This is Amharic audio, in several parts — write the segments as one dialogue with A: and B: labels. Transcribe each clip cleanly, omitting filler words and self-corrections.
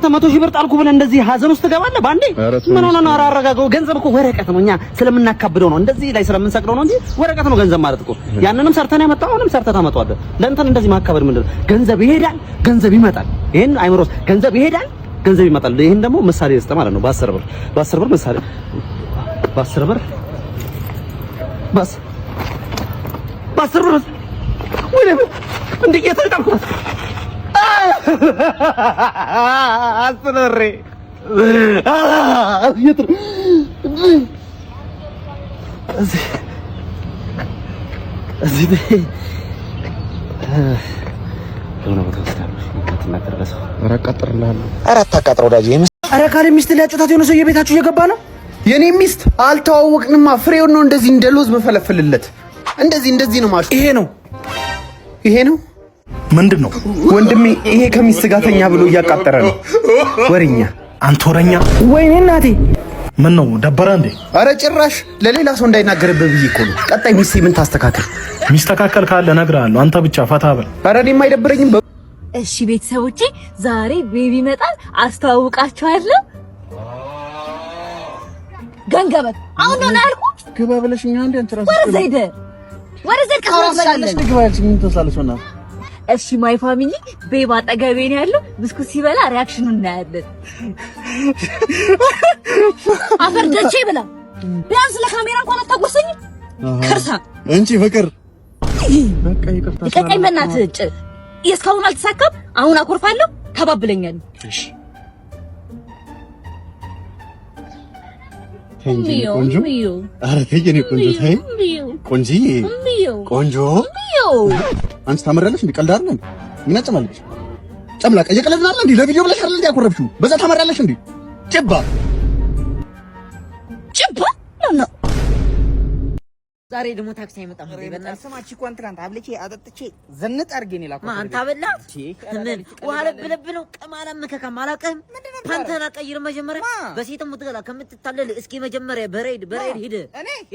A: አንተ 100 ሺህ ብር ጣልኩ ብለህ እንደዚህ ሀዘን ውስጥ ትገባለህ ባንዴ? ምን ሆነ ነው? አራረጋገው። ገንዘብ እኮ ወረቀት ነው። እኛ ስለምናካብደው ነው እንደዚህ ላይ ስለምንሰቅለው ነው እንጂ ወረቀት ነው ገንዘብ ማለት እኮ። ያንንም ሰርተን ያመጣው አሁንም ሰርተህ ታመጣዋለህ። ለእንትን እንደዚህ ማካበድ ምንድን ነው? ገንዘብ ይሄዳል፣ ገንዘብ ይመጣል። ይሄን አይምሮስ ገንዘብ ይሄዳል፣ ገንዘብ ይመጣል። ይሄን ደግሞ ምሳሌ ልስጥ ማለት ነው። በ10 ብር ምሳሌ በ10 ብር በስ በ10 ብር ወይኔ እንዴ እየተጣልኩት አስነሬ እዚህ ካለ ሚስት ሊያጫውታት የሆነ ሰው የቤታችሁ እየገባ ነው።
B: የኔ ሚስት አልተዋወቅንማ። ፍሬውን ነው እንደዚህ እንደ ሎዝ መፈለፍልለት። እንደዚህ ነው ማለት። ይሄ ነው ምንድነው? ወንድሜ ይሄ ከሚስት ጋር ተኛ ብሎ እያቃጠረ ነው። ወሬኛ
C: አንተ ወሬኛ።
A: ወይኔ እናቴ
C: ምን ነው ደበረ እንዴ?
B: አረ ጭራሽ ለሌላ ሰው እንዳይናገርብህ ብዬ እኮ ነው። ቀጣይ ሚስቴ ምን ታስተካከል?
C: ሚስተካከል ካለ እነግርሃለሁ። አንተ ብቻ ፈታ በል።
B: አረ እኔም አይደብረኝም።
D: እሺ ቤተሰቦቼ ዛሬ ቤቢ ይመጣል፣ አስተዋውቃችኋለሁ። ገንገበት አሁን ነው ያልኩት።
B: ግባ ብለሽኛ እንዴ? አንተ ራስህ
D: ወደ ዘይድ ከሆነሽ
B: ግባ ያልሽኝ ምን ተሳለሽና?
D: እሺ ማይ ፋሚሊ ቤባ አጠገቤ ነው ያለው። ብስኩት ሲበላ ሪአክሽኑን እናያለን። አፈርደቼ ብላ ቢያንስ ለካሜራ እንኳን አታጎሰኝ። ከርሳ
B: እንጂ ፍቅር በቃ ይቅርታ
D: ይቀጣይ በእናትህ እጭ እስካሁን አልተሳካም። አሁን አኮርፋለሁ። ተባብለኛል። እሺ
B: ቆንጆ ኧረ ተይ የኔ ቆንጆ ተይ ቆንጆዬ ቆንጆ አንቺ ታመሪያለሽ እንዴ? ቀልድ አይደል? ምን አጨማለሽ? ጨምላቃ እየቀለድን አይደል እንዴ? ለቪዲዮ ብለሽ አይደል እንዴ ያኮረፍሽው? በዛ ታመሪያለሽ እንዴ? ጭባ
D: ነው።
E: ዛሬ ደግሞ ታክሲ አይመጣም እንዴ? በእናትህ ስማች ኮንትራንት አብልቼ አጠጥቼ ዘንጥ አድርጌ ነው ላኩት።
D: ማን ታበላት? ምን ውሃ ለብለብለው ቀማላ መከካም አላቀም። ፓንተና ቀይር መጀመሪያ በሴት ሙትገላ ከምትታለል እስኪ መጀመሪያ በሬድ ሂድ።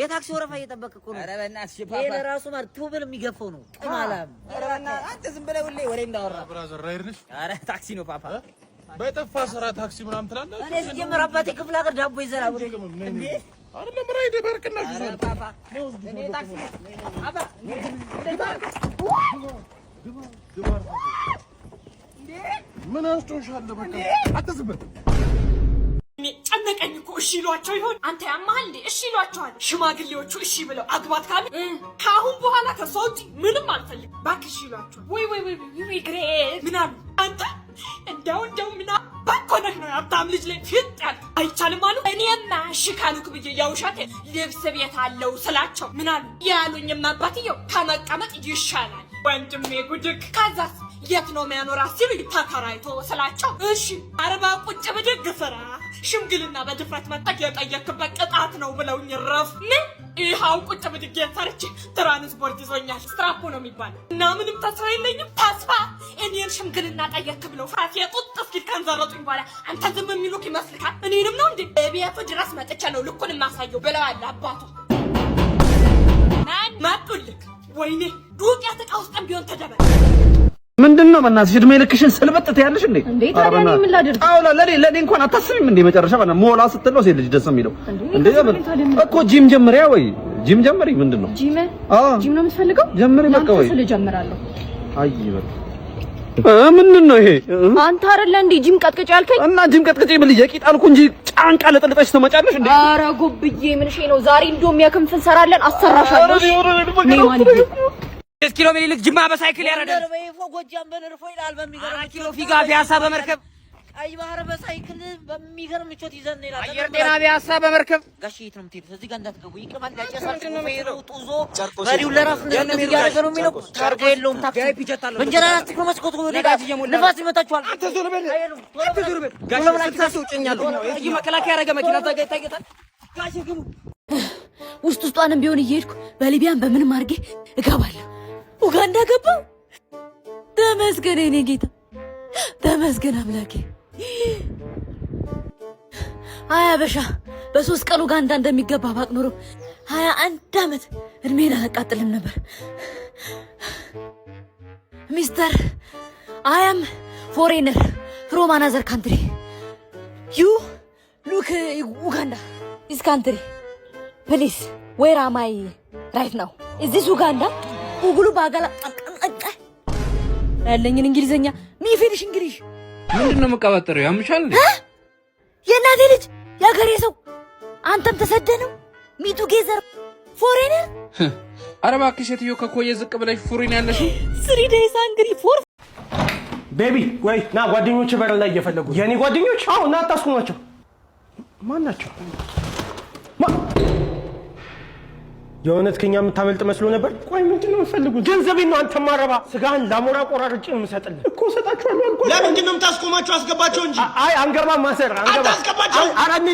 D: የታክሲ ወረፋ እየጠበቀ እኮ ነው።
E: ኧረ በእናትሽ ፓፓ
D: ይሄ ለራሱ ማለት ቱብል የሚገፈው ነው። ቀማላም
E: ኧረ በእናትህ አንተ ዝም ብለህ ሁሌ ወሬ እንዳወራ
F: ብራዘር ራይድ ነሽ?
E: ኧረ ታክሲ ነው ፓፓ።
F: በጠፋ ስራ ታክሲ ምናምን ትላለህ።
D: እኔ ሲጀምር አባቴ ክፍለ ሀገር ዳቦ ይዘራል እንዴ?
F: አይደለም ራይድ በርቅናሽ
E: ኧረ ፓፓ እኔ ታክሲ አባ
F: ምን አስቶሻል? በቃ አትዝበት።
G: እኔ ጨነቀኝ እኮ እሺ ይሏቸው ይሆን? አንተ ያማል እንዴ? እሺ ይሏቸዋል ሽማግሌዎቹ። እሺ ብለው አግባት ካለ ከአሁን በኋላ ከሷ ውጪ ምንም አልፈልግም እባክሽ ይሏቸዋል። ወይ ግሬት ምናምን አንተ እንደው ምና ባኮነህ ነው ያብታም ልጅ ላይ ፊት ያል አይቻልም አሉ። እኔማ እሺ ካሉክ ብዬ ያውሻት ልብስ ቤት አለው ስላቸው ምናሉ ያሉኝማ አባትየው ከመቀመጥ ይሻላል ወንድሜ ጉድክ። ከዛስ የት ነው የሚያኖራት ሲሉ ተከራይቶ ስላቸው እሺ 40 ቁጭ ብድግ ስራ ሽምግልና በድፍረት መጣክ የጠየክበት ቅጣት ነው ብለውኝ ረፍ ምን ይሃው ቁጭ ብድግ ሰርቼ ትራንስፖርት ይዞኛል። ስትራፖ ነው የሚባለው እና ምንም ተስፋ የለኝም። ተስፋ እኔን ሽምግልና ጠየክ ብለው ፍራሴ ጡጥ እስኪ ከንዘረጡኝ በኋላ አንተ ዝም የሚሉክ ይመስልካል? እኔንም ነው እንዴ ቤቱ ድረስ መጥቼ ነው ልኩን የማሳየው ብለዋል አባቱ። ማን መጡልክ? ወይኔ ዱቄት ዕቃ ውስጥም ቢሆን ተደበል።
A: ምንድነው በእናትሽ እድሜ ልክሽን ስልበጥ ያለሽ እንዴ?
D: ታዲያ እኔ ምን ላድርግ?
A: አውላ ለኔ እንኳን አታስቢም እንዴ? መጨረሻ በእናትሽ ሞላ ስትለው ሴት ልጅ ደስ የሚለው እንዴ? እኮ ጂም ጀምሪያ ወይ ጂም ጀምሪ። ምንድነው ጂም ነው የምትፈልገው? ጀምሪ በቃ ወይ ስለ ጀምራለሁ። አይ በቃ ምንድነው ይሄ?
D: አንተ አይደለ እንዴ ጂም ቀጥቅጭ ያልከኝ?
A: እና ጂም ቀጥቅጭ ብል የቂጥ አልኩ እንጂ ጫንቃ ለጥልጠሽ ትመጫለሽ እንዴ?
D: ኧረ ጉብዬ ምን ሼ ነው ዛሬ እንደውም ያክንፍ እንሰራለን። አሰራሻለሁ።
E: ኪሎ ሜትር ጅማ በሳይክል ያረዳል። ጎጃም በነርፎ ይላል በሚገርም ኪሎ ፊጋ ቢያሳ በመርከብ ቀይ ባህር በሳይክል በሚገርም ምቾት ይዘን ይላል። አየር ጤና ቢያሳ በመርከብ ጋሽ የት ነው የምትሄዱት? እዚህ ጋር እንዳትገቡ ይቀማል። ያጨሳችሁ ነው የሚሄደው ጡዞ በሪው ለራስ እንደዚህ ያደረገ ነው የሚለው ታርጋ የለውም። ታክሲ በእንጀራ ራስ ነው መስኮቱ ወደ ጋር ንፋስ ይመታችኋል። አንተ ዞር በል አንተ ዞር በል ጋሽ ለምን ውጭኛለሁ? እዚህ መከላከያ ያረገ መኪና ታጋይ ታገጣል። ጋሽ ግቡ
D: ውስጧንም ቢሆን እየሄድኩ በሊቢያን በምንም አድርጌ እገባለሁ። ኡጋንዳ ገባው። ተመስገን የኔ ጌታ ተመስገን አምላኬ። አበሻ በ3 ቀን ኡጋንዳ እንደሚገባ ባቅ ኖሮ 21 ዓመት እድሜን አላቃጥልም ነበር። ሚስተር አያም ፎሬነር
H: from another country. You look Uganda. This country. Please, where am I right now? Is this Uganda? Google bagala. ያለኝን እንግሊዘኛ ሚ ፊኒሽ እንግሊሽ
I: ምንድነው መቀባጠሩ ያምሻል እንዴ?
H: የናቴ ልጅ ያገሬ ሰው አንተም ተሰደነው ሚ ቱጌዘር ፎሬነር
I: ኧረ እባክሽ ሴትዮ ከኮየ ዝቅ ብለሽ ፉሪን ያለሽ
H: 3 days angry for
J: ቤቢ ወይ ና ጓደኞች በር ላይ እየፈለጉ የኔ ጓደኞች አው ና አታስቁማቸው ማን ናቸው የሆነት ከኛ የምታመልጥ መስሎ ነበር ቆይ ምንድነው የምትፈልጉት ገንዘቤን ነው አንተ ማረባ ስጋን ላሞራ ቆራርጬ ነው የምሰጥልህ እኮ ሰጣችኋለሁ አልኩ
B: ለምንድነው የምታስቆማቸው አስገባቸው እንጂ
J: አይ አንገባ ማሰር አንገባ
B: አስገባቸው
J: አራኒ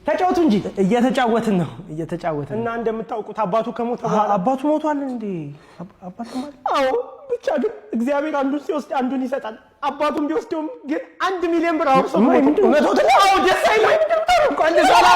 J: ተጫወቱ እንጂ እየተጫወትን ነው እየተጫወትን እና እንደምታውቁት አባቱ ከሞተ በኋላ አባቱ ሞቷል እንዴ አባቱ ማለት አዎ ብቻ ግን እግዚአብሔር አንዱን ሲወስድ አንዱን ይሰጣል አባቱን ቢወስደውም ግን 1 ሚሊዮን ብር አውርሶ ሞቶ አዎ ደስ አይልም እንደምታውቁ አንድ ሰላ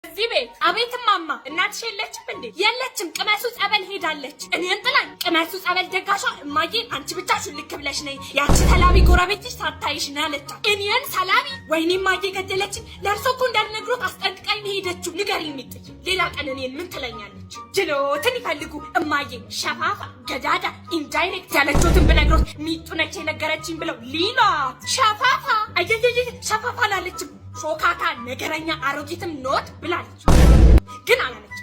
G: እዚህ ቤት አቤት ማማ እናትሽ የለችም እንዴ? የለችም። ቅመሱ ጸበል ሄዳለች። እኔን ጥላኝ ቅመሱ ጸበል ደጋሿ እማዬ አንቺ ብቻ ሹልክ ብለሽ ነይ ያቺ ሰላቢ ጎረቤትሽ ሳታይሽ ነው ያለቻት። እኔን ሰላቢ ወይኔ እማዬ ገደለችኝ። ለእርሶ እኮ እንዳልነግሮት አስጠንቅቃኝ ነው ሄደችው። ንገሪኝ ሚጥይ ሌላ ቀን እኔን ምን ትለኛለች? ጅሎትን ይፈልጉ እማዬ ሸፋፋ ገዳዳ ኢንዳይሬክት ያለችሁትን ብነግሮት ሚጡ ነች የነገረችኝ ብለው ሊሏት ሸፋፋ አየየየ ሸፋፋ አላለችም። ሾካካ ነገረኛ አሮጊትም ኖት ብላለች ግን አላለች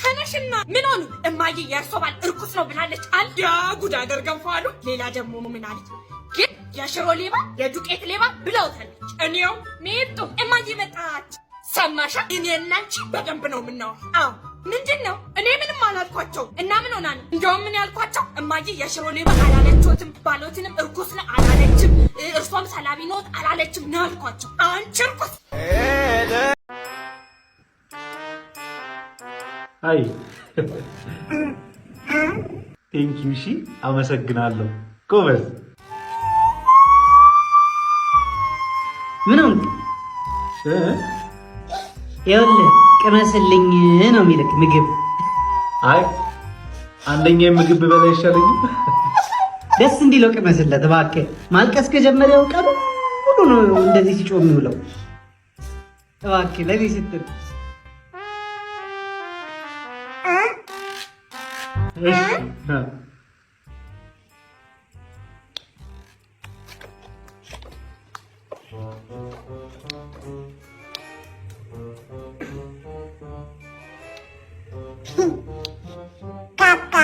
G: ተነሽና ምን ሆኑ እማዬ የእርሶ ባል እርኩስ ነው ብላለች አልያ ጉድ አገር ገንፏሉ ሌላ ደግሞ ምን አለች ግን የሽሮ ሌባ የዱቄት ሌባ ብለውታለች እኔው ሚጡ እማዬ መጣች ሰማሻ እኔና አንቺ በደንብ ነው የምናወራው አዎ ምንድነው እኔ ምንም አላልኳቸው እና ምን ሆና ነው እንደውም ምን ያልኳቸው እማዬ የሽሮ ሌባ አላለችሁትም ባሎትንም እርኩስ ነው አላለችም እርሷም ሰላቢ ኖት አላለችም ነው ያልኳቸው አንቺ እርኩስ
K: አይ ቴንኪው ሺ አመሰግናለሁ ጎበዝ
A: ምን ሆንክ ይኸውልህ ቅመስልኝ ነው የሚልክ ምግብ
K: አይ አንደኛ ምግብ በላ ይሻለኝ
A: ደስ እንዲለው ቅመስለት እባክህ ማልቀስ ከጀመረ ቀኑ ሁሉ ነው እንደዚህ ሲጮህ የሚውለው እባክህ ለዚህ ስትል
B: Kaka.